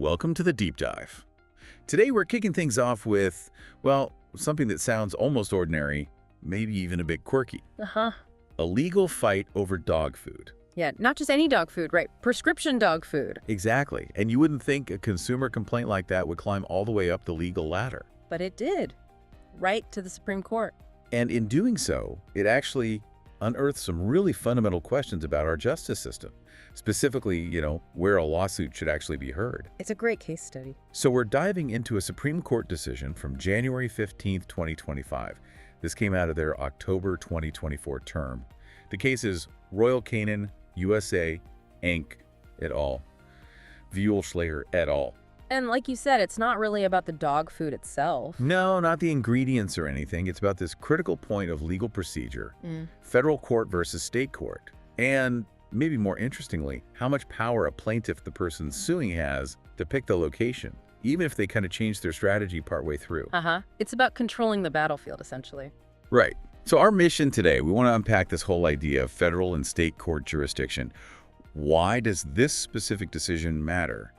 welcome to the deep dive. Today we're kicking things off with, well, something that sounds almost ordinary, maybe even a bit quirky. A legal fight over dog food. Yeah, not just any dog food, right? Prescription dog food. Exactly, and you wouldn't think a consumer complaint like that would climb all the way up the legal ladder. But it did, right to the Supreme Court. And in doing so, it actually unearthed some really fundamental questions about our justice system. Specifically, where a lawsuit should actually be heard. It's a great case study. So we're diving into a Supreme Court decision from January 15th, 2025. This came out of their October 2024 term. The case is Royal Canin, USA, Inc. et al. Wullschleger et al. And like you said, it's not really about the dog food itself. No, not the ingredients or anything. It's about this critical point of legal procedure, federal court versus state court. And maybe more interestingly, how much power a plaintiff, the person suing, has to pick the location, even if they kind of change their strategy partway through. It's about controlling the battlefield, essentially. Right. So our mission today, we want to unpack this whole idea of federal and state court jurisdiction. Why does this specific decision matter?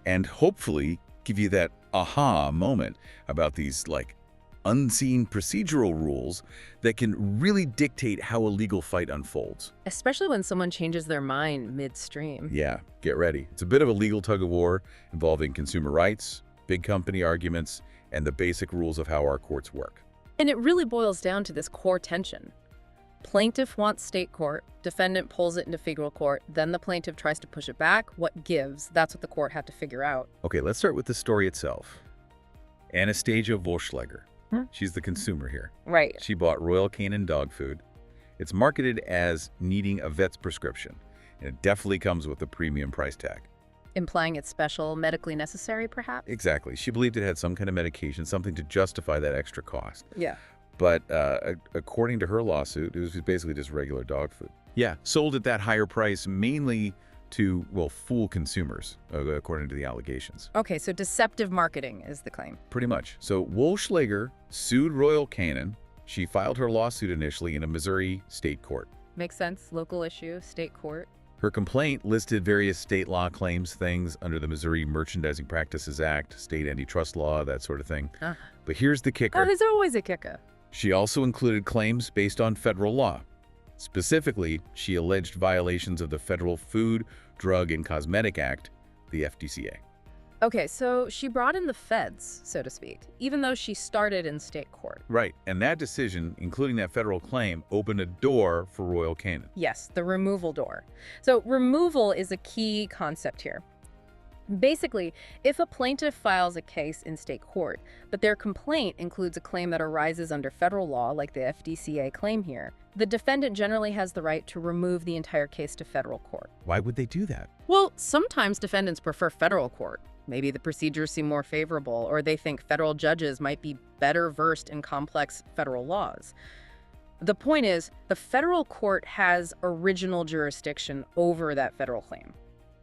And hopefully give you that aha moment about these unseen procedural rules that can really dictate how a legal fight unfolds. Especially when someone changes their mind midstream. Yeah, get ready. It's a bit of a legal tug-of-war involving consumer rights, big company arguments, and the basic rules of how our courts work. And it really boils down to this core tension. Plaintiff wants state court, defendant pulls it into federal court, then the plaintiff tries to push it back. What gives? That's what the court had to figure out. Okay, let's start with the story itself. Anastasia Wullschleger. She's the consumer here. Right. She bought Royal Canin dog food. It's marketed as needing a vet's prescription, and it definitely comes with a premium price tag. Implying it's special, medically necessary, perhaps? Exactly. She believed it had some kind of medication, something to justify that extra cost. Yeah. But according to her lawsuit, it was basically just regular dog food. Yeah, sold at that higher price mainly to, fool consumers, according to the allegations. Okay, so deceptive marketing is the claim. Pretty much. So Wullschleger sued Royal Canin. She filed her lawsuit initially in a Missouri state court. Makes sense. Local issue, state court. Her complaint listed various state law claims, things under the Missouri Merchandising Practices Act, state antitrust law, that sort of thing. But here's the kicker. Oh, there's always a kicker. She also included claims based on federal law. Specifically, she alleged violations of the Federal Food, Drug, and Cosmetic Act, the FDCA. Okay, so she brought in the feds, so to speak, even though she started in state court. Right, and that decision, including that federal claim, opened a door for Royal Canin. Yes, the removal door. So removal is a key concept here. Basically, if a plaintiff files a case in state court, but their complaint includes a claim that arises under federal law, like the FDCA claim here, the defendant generally has the right to remove the entire case to federal court. Why would they do that? Well, sometimes defendants prefer federal court. Maybe the procedures seem more favorable, or they think federal judges might be better versed in complex federal laws. The point is, the federal court has original jurisdiction over that federal claim.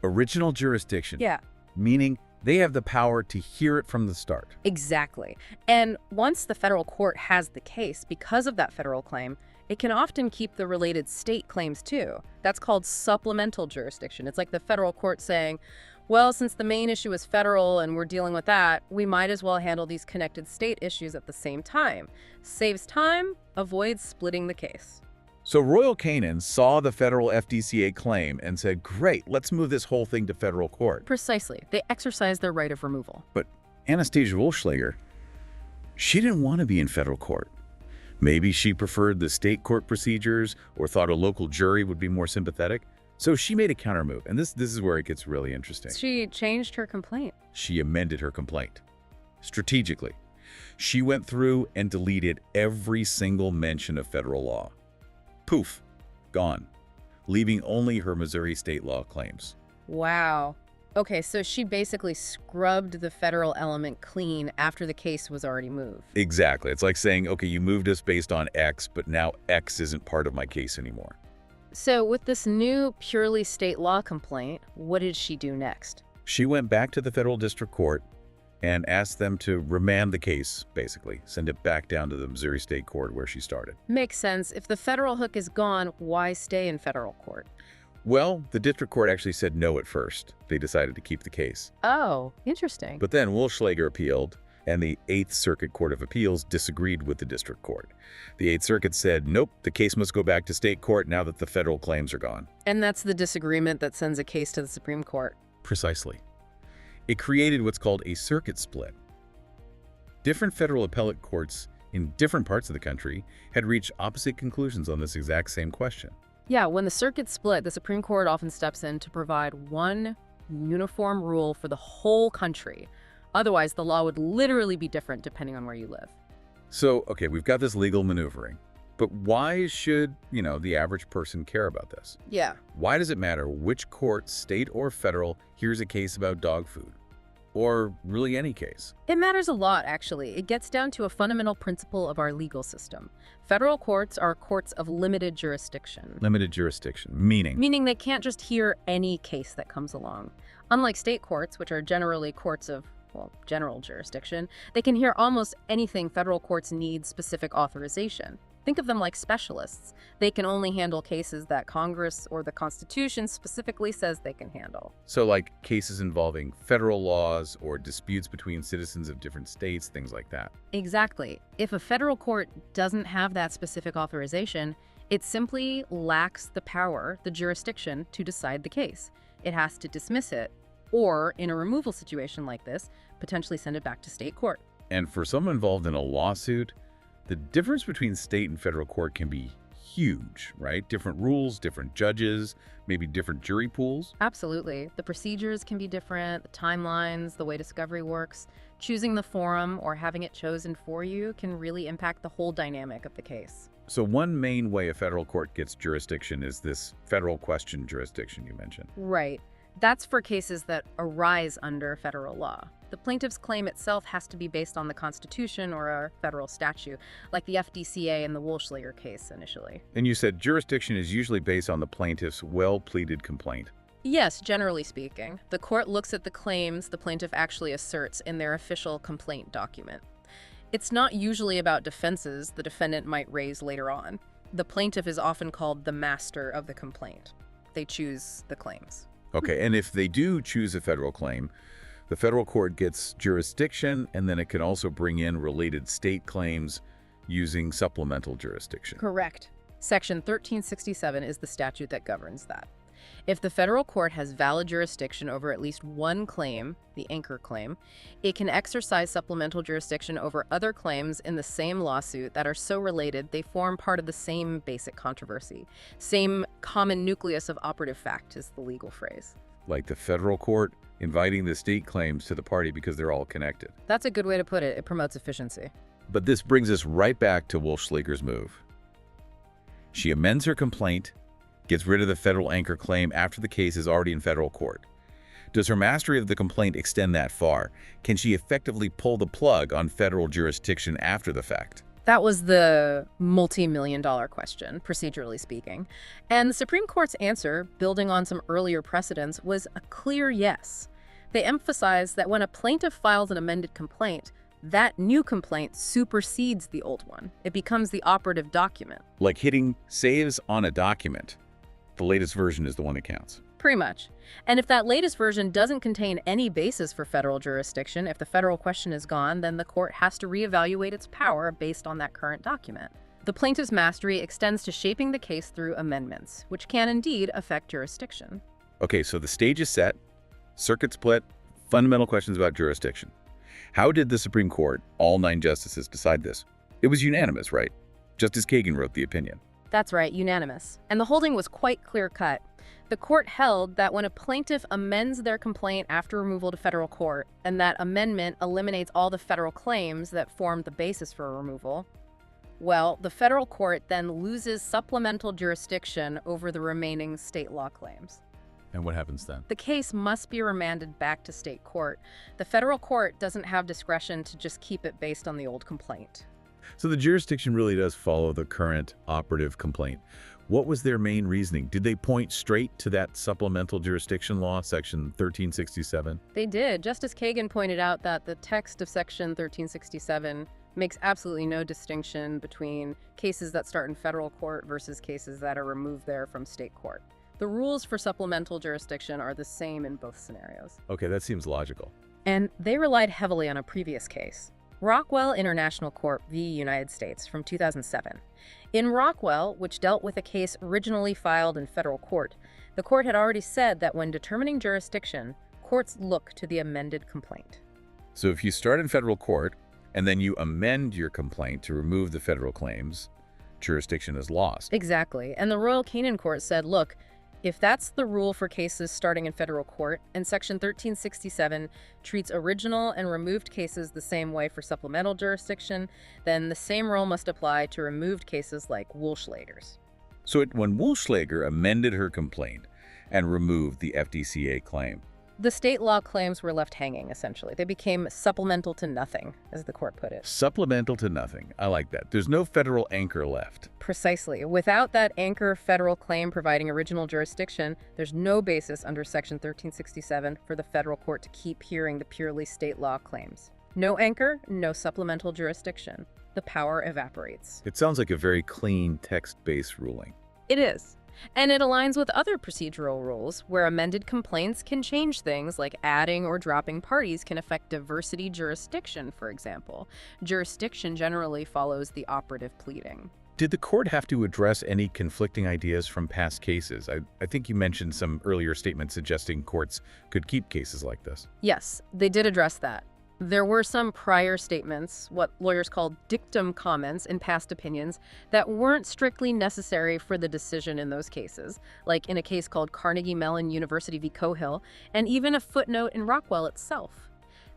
Original jurisdiction? Yeah. Meaning they have the power to hear it from the start. Exactly. And once the federal court has the case, because of that federal claim, it can often keep the related state claims too. That's called supplemental jurisdiction. It's like the federal court saying, well, since the main issue is federal and we're dealing with that, we might as well handle these connected state issues at the same time. Saves time, avoids splitting the case. So Royal Canin saw the federal FDCA claim and said, great, let's move this whole thing to federal court. Precisely. They exercised their right of removal. But Anastasia Wullschleger, she didn't want to be in federal court. Maybe she preferred the state court procedures or thought a local jury would be more sympathetic. So she made a counter move, and this is where it gets really interesting. She changed her complaint. She amended her complaint. Strategically. She went through and deleted every single mention of federal law. Poof, gone, leaving only her Missouri state law claims. Wow. Okay, so she basically scrubbed the federal element clean after the case was already moved. Exactly. It's like saying, okay, you moved us based on X, but now X isn't part of my case anymore. So with this new purely state law complaint, what did she do next? She went back to the federal district court and asked them to remand the case, basically, send it back down to the Missouri State Court where she started. Makes sense. If the federal hook is gone, why stay in federal court? Well, the district court actually said no at first. They decided to keep the case. Oh, interesting. But then Wullschleger appealed, and the Eighth Circuit Court of Appeals disagreed with the district court. The Eighth Circuit said, nope, the case must go back to state court now that the federal claims are gone. And that's the disagreement that sends a case to the Supreme Court. Precisely. It created what's called a circuit split. Different federal appellate courts in different parts of the country had reached opposite conclusions on this exact same question. Yeah, when the circuit split, the Supreme Court often steps in to provide one uniform rule for the whole country. Otherwise, the law would literally be different depending on where you live. So, okay, we've got this legal maneuvering. But why should, the average person care about this? Yeah. Why does it matter which court, state or federal, hears a case about dog food? Or really any case? It matters a lot, actually. It gets down to a fundamental principle of our legal system. Federal courts are courts of limited jurisdiction. Limited jurisdiction, meaning? Meaning they can't just hear any case that comes along. Unlike state courts, which are generally courts of, general jurisdiction, they can hear almost anything federal courts need specific authorization. Think of them like specialists. They can only handle cases that Congress or the Constitution specifically says they can handle. So like cases involving federal laws or disputes between citizens of different states, things like that. Exactly. If a federal court doesn't have that specific authorization, it simply lacks the power, the jurisdiction, to decide the case. It has to dismiss it, or in a removal situation like this, potentially send it back to state court. And for someone involved in a lawsuit, the difference between state and federal court can be huge, right? Different rules, different judges, maybe different jury pools. Absolutely. The procedures can be different, the timelines, the way discovery works. Choosing the forum or having it chosen for you can really impact the whole dynamic of the case. So one main way a federal court gets jurisdiction is this federal question jurisdiction you mentioned. Right. That's for cases that arise under federal law. The plaintiff's claim itself has to be based on the Constitution or a federal statute, like the FDCA in the Wullschleger case initially. And you said jurisdiction is usually based on the plaintiff's well-pleaded complaint. Yes, generally speaking. The court looks at the claims the plaintiff actually asserts in their official complaint document. It's not usually about defenses the defendant might raise later on. The plaintiff is often called the master of the complaint. They choose the claims. Okay, and if they do choose a federal claim, the federal court gets jurisdiction, and then it can also bring in related state claims using supplemental jurisdiction. Correct. Section 1367 is the statute that governs that. If the federal court has valid jurisdiction over at least one claim, the anchor claim, it can exercise supplemental jurisdiction over other claims in the same lawsuit that are so related they form part of the same basic controversy. Same common nucleus of operative fact is the legal phrase. Like the federal court inviting the state claims to the party because they're all connected. That's a good way to put it. It promotes efficiency. But this brings us right back to Wullschleger's move. She amends her complaint, gets rid of the federal anchor claim after the case is already in federal court. Does her mastery of the complaint extend that far? Can she effectively pull the plug on federal jurisdiction after the fact? That was the multi-million-dollar question, procedurally speaking. And the Supreme Court's answer, building on some earlier precedents, was a clear yes. They emphasized that when a plaintiff files an amended complaint, that new complaint supersedes the old one. It becomes the operative document. Like hitting saves on a document. The latest version is the one that counts. Pretty much. And if that latest version doesn't contain any basis for federal jurisdiction, if the federal question is gone, then the court has to reevaluate its power based on that current document. The plaintiff's mastery extends to shaping the case through amendments, which can indeed affect jurisdiction. Okay, so the stage is set, circuit split, fundamental questions about jurisdiction. How did the Supreme Court, all 9 justices, decide this? It was unanimous, right? Justice Kagan wrote the opinion. That's right, unanimous. And the holding was quite clear-cut. The court held that when a plaintiff amends their complaint after removal to federal court, and that amendment eliminates all the federal claims that formed the basis for a removal, well, the federal court then loses supplemental jurisdiction over the remaining state law claims. And what happens then? The case must be remanded back to state court. The federal court doesn't have discretion to just keep it based on the old complaint. So the jurisdiction really does follow the current operative complaint. What was their main reasoning? Did they point straight to that supplemental jurisdiction law, Section 1367? They did. Justice Kagan pointed out that the text of Section 1367 makes absolutely no distinction between cases that start in federal court versus cases that are removed there from state court. The rules for supplemental jurisdiction are the same in both scenarios. Okay, that seems logical. And they relied heavily on a previous case, Rockwell International Corp v. United States from 2007. In Rockwell, which dealt with a case originally filed in federal court, the court had already said that when determining jurisdiction, courts look to the amended complaint. So if you start in federal court and then you amend your complaint to remove the federal claims, jurisdiction is lost. Exactly. And the Royal Canin court said, look, if that's the rule for cases starting in federal court, and Section 1367 treats original and removed cases the same way for supplemental jurisdiction, then the same rule must apply to removed cases like Wullschleger's. So when Wullschleger amended her complaint and removed the FDCA claim, the state law claims were left hanging, essentially. They became supplemental to nothing, as the court put it. Supplemental to nothing. I like that. There's no federal anchor left. Precisely. Without that anchor federal claim providing original jurisdiction, there's no basis under Section 1367 for the federal court to keep hearing the purely state law claims. No anchor, no supplemental jurisdiction. The power evaporates. It sounds like a very clean text-based ruling. It is. And it aligns with other procedural rules where amended complaints can change things like adding or dropping parties can affect diversity jurisdiction, for example. Jurisdiction generally follows the operative pleading. Did the court have to address any conflicting ideas from past cases? I think you mentioned some earlier statements suggesting courts could keep cases like this. Yes, they did address that. There were some prior statements, what lawyers call dictum comments in past opinions, that weren't strictly necessary for the decision in those cases, like in a case called Carnegie Mellon University v. Cohill, and even a footnote in Rockwell itself.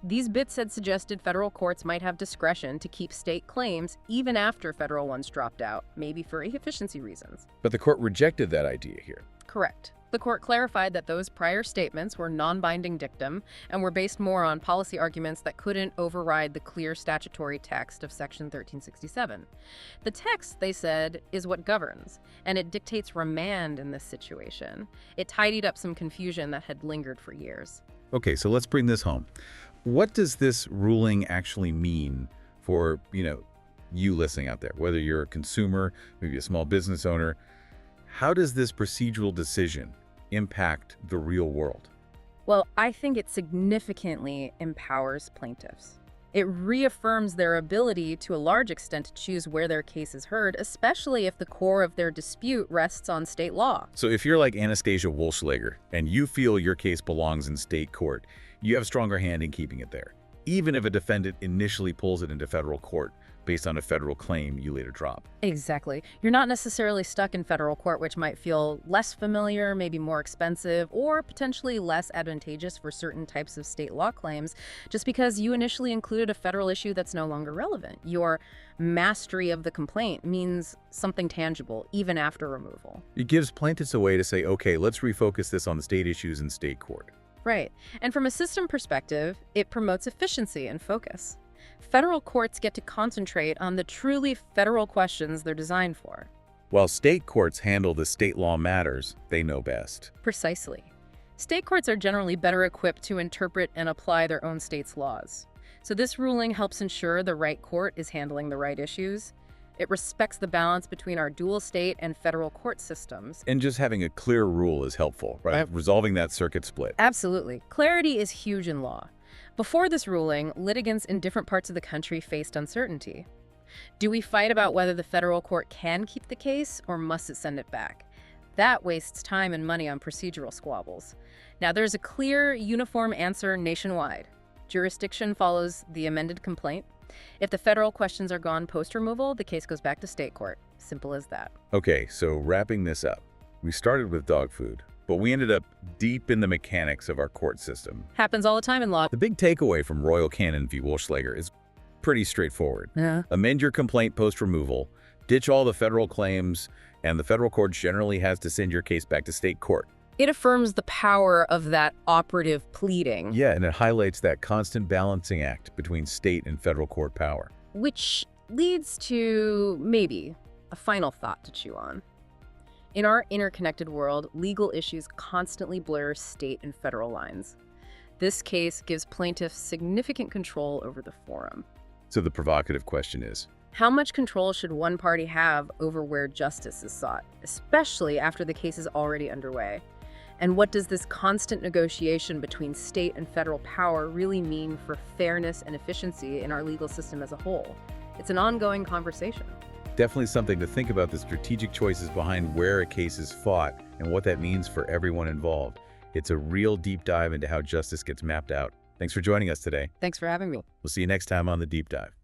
These bits had suggested federal courts might have discretion to keep state claims even after federal ones dropped out, maybe for efficiency reasons. But the court rejected that idea here. Correct. The court clarified that those prior statements were non-binding dictum and were based more on policy arguments that couldn't override the clear statutory text of Section 1367. The text, they said, is what governs, and it dictates remand in this situation. It tidied up some confusion that had lingered for years. Okay, so let's bring this home. What does this ruling actually mean for, you listening out there, whether you're a consumer, maybe a small business owner? How does this procedural decision impact the real world? Well, I think it significantly empowers plaintiffs. It reaffirms their ability to a large extent to choose where their case is heard, especially if the core of their dispute rests on state law. So if you're like Anastasia Wullschleger and you feel your case belongs in state court, you have a stronger hand in keeping it there, even if a defendant initially pulls it into federal court based on a federal claim you later drop. Exactly. You're not necessarily stuck in federal court, which might feel less familiar, maybe more expensive, or potentially less advantageous for certain types of state law claims, just because you initially included a federal issue that's no longer relevant. Your mastery of the complaint means something tangible, even after removal. It gives plaintiffs a way to say, okay, let's refocus this on the state issues in state court. Right. And from a system perspective, it promotes efficiency and focus. Federal courts get to concentrate on the truly federal questions they're designed for. While state courts handle the state law matters they know best. Precisely. State courts are generally better equipped to interpret and apply their own state's laws. So this ruling helps ensure the right court is handling the right issues. It respects the balance between our dual state and federal court systems. And just having a clear rule is helpful, right? Resolving that circuit split. Absolutely. Clarity is huge in law. Before this ruling, litigants in different parts of the country faced uncertainty. Do we fight about whether the federal court can keep the case, or must it send it back? That wastes time and money on procedural squabbles. Now, there's a clear, uniform answer nationwide. Jurisdiction follows the amended complaint. If the federal questions are gone post-removal, the case goes back to state court. Simple as that. Okay, so wrapping this up, we started with dog food, but we ended up deep in the mechanics of our court system. Happens all the time in law. The big takeaway from Royal Canin v. Wullschleger is pretty straightforward. Yeah. Amend your complaint post-removal, ditch all the federal claims, and the federal court generally has to send your case back to state court. It affirms the power of that operative pleading. Yeah, and it highlights that constant balancing act between state and federal court power. Which leads to, maybe, a final thought to chew on. In our interconnected world, legal issues constantly blur state and federal lines. This case gives plaintiffs significant control over the forum. So the provocative question is, How much control should one party have over where justice is sought, especially after the case is already underway? And what does this constant negotiation between state and federal power really mean for fairness and efficiency in our legal system as a whole? It's an ongoing conversation. Definitely something to think about, the strategic choices behind where a case is fought and what that means for everyone involved. It's a real deep dive into how justice gets mapped out. Thanks for joining us today. Thanks for having me. We'll see you next time on The Deep Dive.